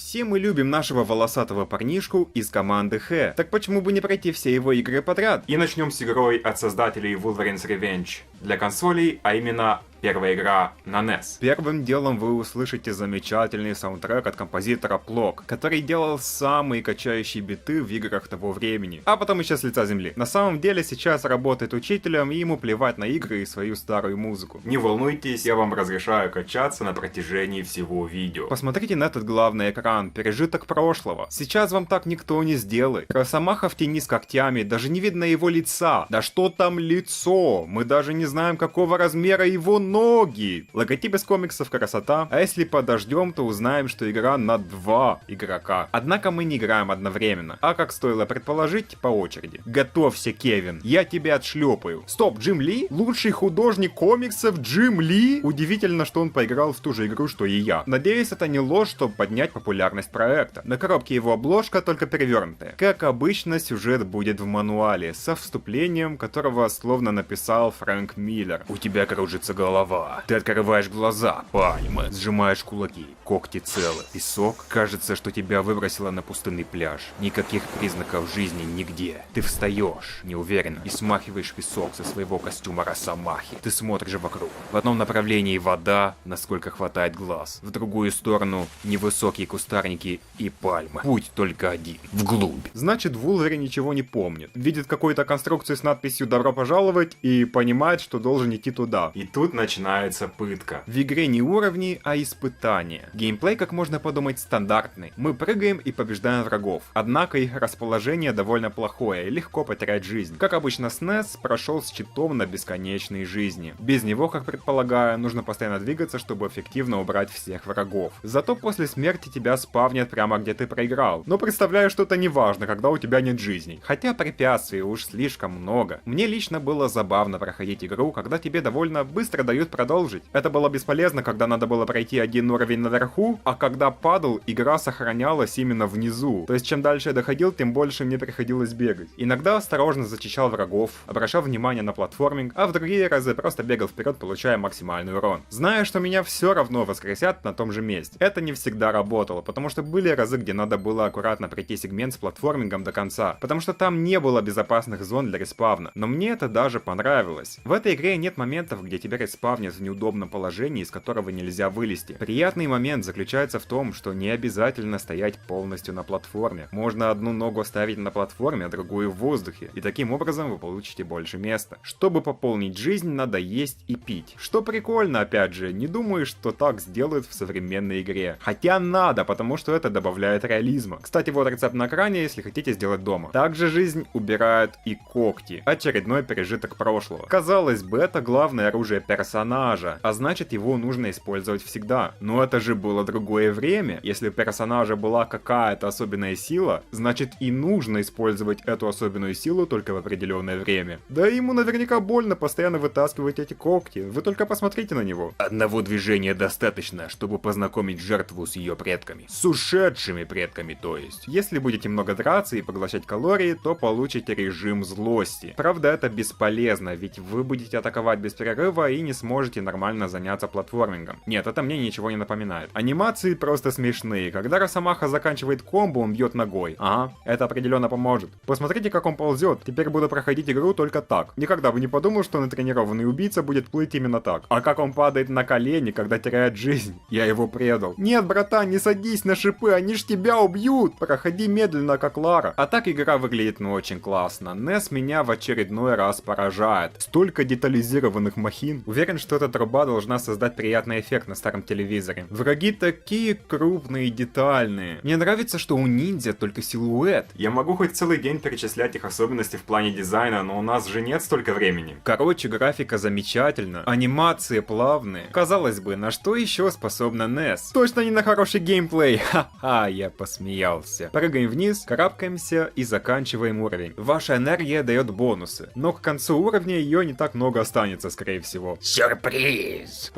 Все мы любим нашего волосатого парнишку из команды Х. Так почему бы не пройти все его игры подряд? И начнем с игрой от создателей Wolverine's Revenge для консолей, а именно первая игра на NES. Первым делом вы услышите замечательный саундтрек от композитора Plok, который делал самые качающие биты в играх того времени, а потом еще с лица земли. На самом деле сейчас работает учителем, и ему плевать на игры и свою старую музыку. Не волнуйтесь, я вам разрешаю качаться на протяжении всего видео. Посмотрите на этот главный экран, пережиток прошлого. Сейчас вам так никто не сделает. Росомаха в тени с когтями, даже не видно его лица. Да что там лицо? Мы даже не знаем, какого размера его ноги. Логотип из комиксов красота, а если подождем, то узнаем, что игра на 2 игрока. Однако мы не играем одновременно, а как стоило предположить, по очереди. Готовься, Кевин, я тебя отшлепаю. Стоп, Джим Ли? Лучший художник комиксов Джим Ли? Удивительно, что он поиграл в ту же игру, что и я. Надеюсь, это не ложь, чтобы поднять популярность проекта. На коробке его обложка только перевернутая. Как обычно, сюжет будет в мануале, со вступлением, которого словно написал Фрэнк Миллер. У тебя кружится голова. Ты открываешь глаза, пальмы, сжимаешь кулаки, когти целы. Песок, кажется, что тебя выбросило на пустынный пляж. Никаких признаков жизни нигде. Ты встаешь, неуверенно, и смахиваешь песок со своего костюма Росомахи. Ты смотришь вокруг. В одном направлении вода, насколько хватает глаз. В другую сторону невысокие кустарники и пальмы. Путь только один, вглубь. Значит, Вулвери ничего не помнит. Видит какую-то конструкцию с надписью «Добро пожаловать» и понимает, что должен идти туда. И тут начинается пытка. В игре не уровни, а испытания. Геймплей, как можно подумать, стандартный. Мы прыгаем и побеждаем врагов. Однако их расположение довольно плохое и легко потерять жизнь. Как обычно, SNES прошел с читом на бесконечные жизни. Без него, как предполагаю, нужно постоянно двигаться, чтобы эффективно убрать всех врагов. Зато после смерти тебя спавнят прямо где ты проиграл. Но представляю, что это не важно, когда у тебя нет жизней. Хотя препятствий уж слишком много. Мне лично было забавно проходить игру, когда тебе довольно быстро дают продолжить. Это было бесполезно, когда надо было пройти один уровень наверху, а когда падал, игра сохранялась именно внизу. То есть чем дальше я доходил, тем больше мне приходилось бегать. Иногда осторожно зачищал врагов, обращал внимание на платформинг, а в другие разы просто бегал вперед, получая максимальный урон. Зная, что меня все равно воскресят на том же месте. Это не всегда работало, потому что были разы, где надо было аккуратно пройти сегмент с платформингом до конца, потому что там не было безопасных зон для респавна. Но мне это даже понравилось. В этой игре нет моментов, где тебя респавнят в неудобном положении, из которого нельзя вылезти. Приятный момент заключается в том, что не обязательно стоять полностью на платформе. Можно одну ногу оставить на платформе, а другую в воздухе, и таким образом вы получите больше места. Чтобы пополнить жизнь, надо есть и пить. Что прикольно, опять же, не думаю, что так сделают в современной игре. Хотя надо, потому что это добавляет реализма. Кстати, вот рецепт на экране, если хотите сделать дома. Также жизнь убирают и когти. Очередной пережиток прошлого. Казалось бы, это главное оружие персонажа, а значит его нужно использовать всегда. Но это же было другое время. Если у персонажа была какая-то особенная сила, значит и нужно использовать эту особенную силу только в определенное время. Да ему наверняка больно постоянно вытаскивать эти когти. Вы только посмотрите на него. Одного движения достаточно, чтобы познакомить жертву с ее предками. С ушедшими предками, то есть. Если будете много драться и поглощать калории, то получите режим злости. Правда, это бесполезно, ведь вы будете атаковать без перерыва и не сможете нормально заняться платформингом. Нет, это мне ничего не напоминает. Анимации просто смешные. Когда Росомаха заканчивает комбо, он бьет ногой. Ага, это определенно поможет. Посмотрите, как он ползет. Теперь буду проходить игру только так. Никогда бы не подумал, что натренированный убийца будет плыть именно так. А как он падает на колени, когда теряет жизнь. Я его предал. Нет, братан, не садись на шипы, они ж тебя убьют. Проходи медленно, как Лара. А так игра выглядит ну очень классно. NES меня в очередной раз поражает. Столько детализированных махин. Уверен, что эта труба должна создать приятный эффект на старом телевизоре. Враги такие крупные и детальные. Мне нравится, что у ниндзя только силуэт. Я могу хоть целый день перечислять их особенности в плане дизайна, но у нас же нет столько времени. Короче, графика замечательна, анимации плавные. Казалось бы, на что еще способна NES? Точно не на хороший геймплей. Ха-ха, я посмеялся. Прыгаем вниз, карабкаемся и заканчиваем уровень. Ваша энергия дает бонусы, но к концу уровня ее не так много останется, скорее всего. Сюрприз!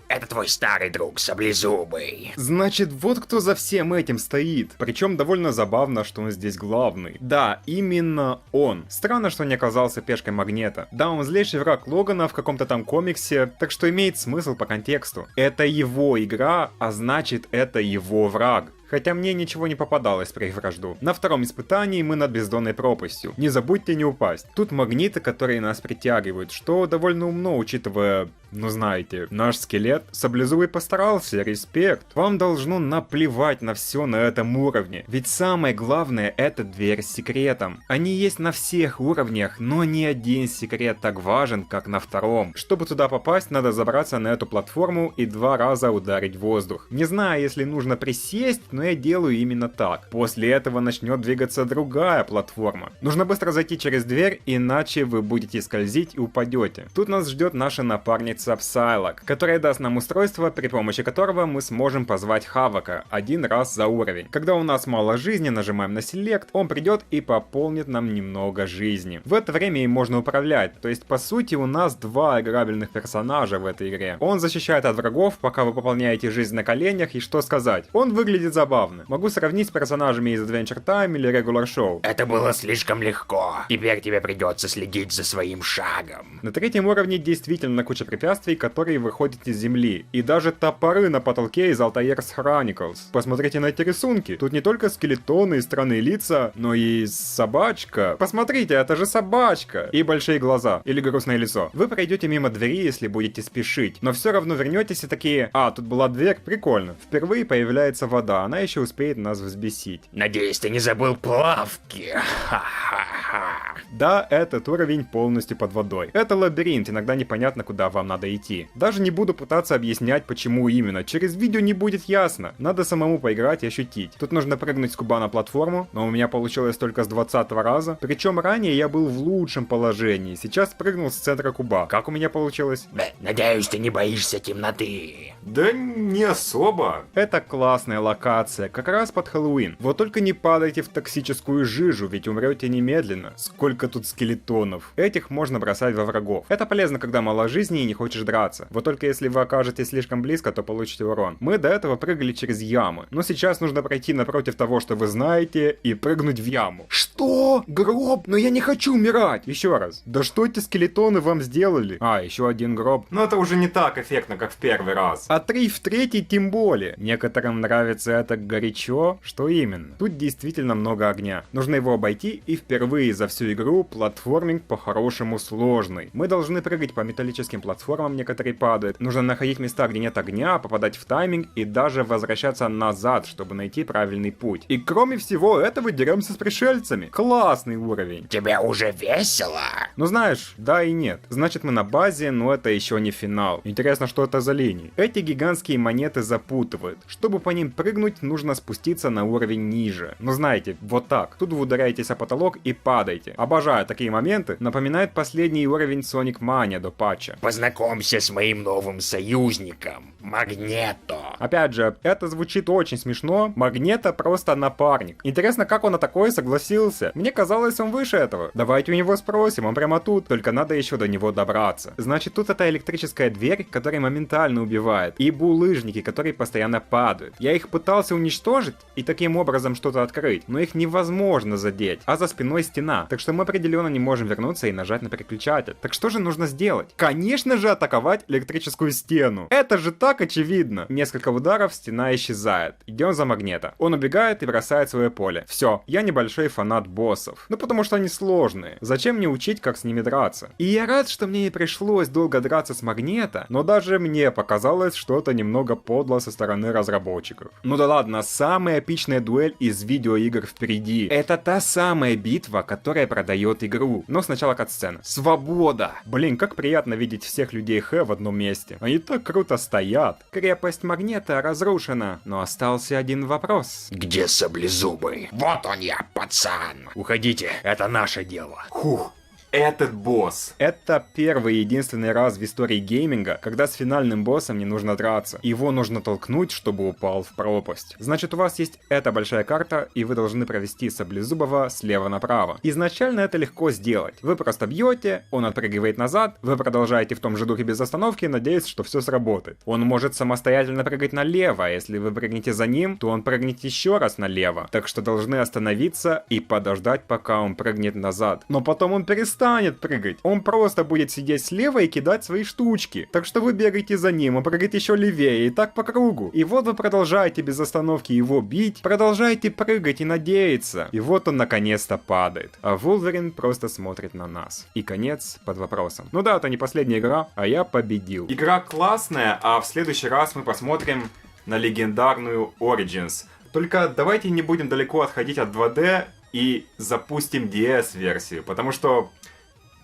Это твой старый друг, Саблезубый. Значит, вот кто за всем этим стоит. Причем довольно забавно, что он здесь главный. Да, именно он. Странно, что не оказался пешкой Магнета. Да, он злейший враг Логана в каком-то там комиксе, так что имеет смысл по контексту. Это его игра, а значит это его враг. Хотя мне ничего не попадалось при вражду. На втором испытании мы над бездонной пропастью. Не забудьте не упасть. Тут магниты, которые нас притягивают, что довольно умно, учитывая, ну знаете, наш скелет. Саблезубый постарался, респект. Вам должно наплевать на все на этом уровне. Ведь самое главное — это дверь с секретом. Они есть на всех уровнях, но ни один секрет так важен, как на втором. Чтобы туда попасть, надо забраться на эту платформу и 2 раза ударить в воздух. Не знаю, если нужно присесть, но я делаю именно так. После этого начнет двигаться другая платформа. Нужно быстро зайти через дверь, иначе вы будете скользить и упадете. Тут нас ждет наша напарница Psylocke, которая даст нам устройство, при помощи которого мы сможем позвать Хавока 1 раз за уровень. Когда у нас мало жизни, нажимаем на Select, он придет и пополнит нам немного жизни. В это время им можно управлять, то есть по сути у нас 2 играбельных персонажа в этой игре. Он защищает от врагов, пока вы пополняете жизнь на коленях, и что сказать, он выглядит забавно. Могу сравнить с персонажами из Adventure Time или Regular Show. Это было слишком легко. Теперь тебе придется следить за своим шагом. На 3-м уровне действительно куча препятствий, которые выходят из земли. И даже топоры на потолке из Altair's Chronicles. Посмотрите на эти рисунки. Тут не только скелетоны и странные лица, но и собачка. Посмотрите, это же собачка. И большие глаза. Или грустное лицо. Вы пройдете мимо двери, если будете спешить. Но все равно вернетесь и такие: а, тут была дверь, прикольно. Впервые появляется вода, она еще успеет нас взбесить. Надеюсь, ты не забыл плавки. Ха-ха-ха. Да, этот уровень полностью под водой. Это лабиринт, иногда непонятно, куда вам надо идти. Даже не буду пытаться объяснять, почему именно. Через видео не будет ясно. Надо самому поиграть и ощутить. Тут нужно прыгнуть с куба на платформу, но у меня получилось только с 20-го раза. Причем ранее я был в лучшем положении. Сейчас прыгнул с центра куба. Как у меня получилось? Надеюсь, ты не боишься темноты. Да не особо. Это классная локация, как раз под Хэллоуин. Вот только не падайте в токсическую жижу, ведь умрете немедленно. Сколько тут скелетонов. Этих можно бросать во врагов. Это полезно, когда мало жизни и не хочешь драться. Вот только если вы окажетесь слишком близко, то получите урон. Мы до этого прыгали через ямы, но сейчас нужно пройти напротив того, что вы знаете, и прыгнуть в яму. Что? Гроб? Но я не хочу умирать! Еще раз. Да что эти скелетоны вам сделали? А, еще один гроб. Но это уже не так эффектно, как в первый раз. А 3 в 3 тем более. Некоторым нравится это горячо. Что именно? Тут действительно много огня. Нужно его обойти, и впервые за всю игру платформинг по-хорошему сложный. Мы должны прыгать по металлическим платформам, некоторые падают. Нужно находить места, где нет огня, попадать в тайминг и даже возвращаться назад, чтобы найти правильный путь. И кроме всего этого деремся с пришельцами. Классный уровень. Тебе уже весело? Ну знаешь, да и нет. Значит, мы на базе, но это еще не финал. Интересно, что это за линии. Эти гигантские монеты запутывают. Чтобы по ним прыгнуть, нужно спуститься на уровень ниже. Ну знаете, вот так. Тут вы ударяетесь о потолок и падаете. Обожаю такие моменты. Напоминает последний уровень Sonic Mania до патча. Познакомься с моим новым союзником, Магнето. Опять же, это звучит очень смешно. Магнето просто напарник. Интересно, как он на такое согласился? Мне казалось, он выше этого. Давайте у него спросим, он прямо тут. Только надо еще до него добраться. Значит, тут это электрическая дверь, которая моментально убивает. И булыжники, которые постоянно падают. Я их пытался уничтожить и таким образом что-то открыть, но их невозможно задеть. А за спиной стена. Так что мы определенно не можем вернуться и нажать на переключатель. Так что же нужно сделать? Конечно же, атаковать электрическую стену. Это же так очевидно. Несколько ударов, стена исчезает. Идем за Магнето. Он убегает и бросает свое поле. Все, я небольшой фанат боссов. Ну потому что они сложные. Зачем мне учить, как с ними драться? И я рад, что мне не пришлось долго драться с Магнето, но даже мне показалось что-то немного подло со стороны разработчиков. Ну да ладно, самая эпичная дуэль из видеоигр впереди. Это та самая битва, которая продает игру. Но сначала катсцена. Свобода! Блин, как приятно видеть всех людей Х в одном месте. Они так круто стоят. Крепость Магнето разрушена, но остался один вопрос. Где Саблезубый? Вот он я, пацан. Уходите, это наше дело. Фух. Этот босс. Это первый и единственный раз в истории гейминга, когда с финальным боссом не нужно драться. Его нужно толкнуть, чтобы упал в пропасть. Значит, у вас есть эта большая карта, и вы должны провести Саблезубого слева направо. Изначально это легко сделать. Вы просто бьете, он отпрыгивает назад, вы продолжаете в том же духе без остановки, надеясь, что все сработает. Он может самостоятельно прыгать налево, а если вы прыгнете за ним, то он прыгнет еще раз налево. Так что должны остановиться и подождать, пока он прыгнет назад. Но потом он перестанет станет прыгать. Он просто будет сидеть слева и кидать свои штучки. Так что вы бегаете за ним, он прыгает еще левее, и так по кругу. И вот вы продолжаете без остановки его бить, продолжаете прыгать и надеяться. И вот он наконец-то падает. А Вулверин просто смотрит на нас. И конец под вопросом. Ну да, это не последняя игра, а я победил. Игра классная, а в следующий раз мы посмотрим на легендарную Origins. Только давайте не будем далеко отходить от 2D и запустим DS-версию, потому что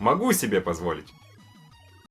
могу себе позволить.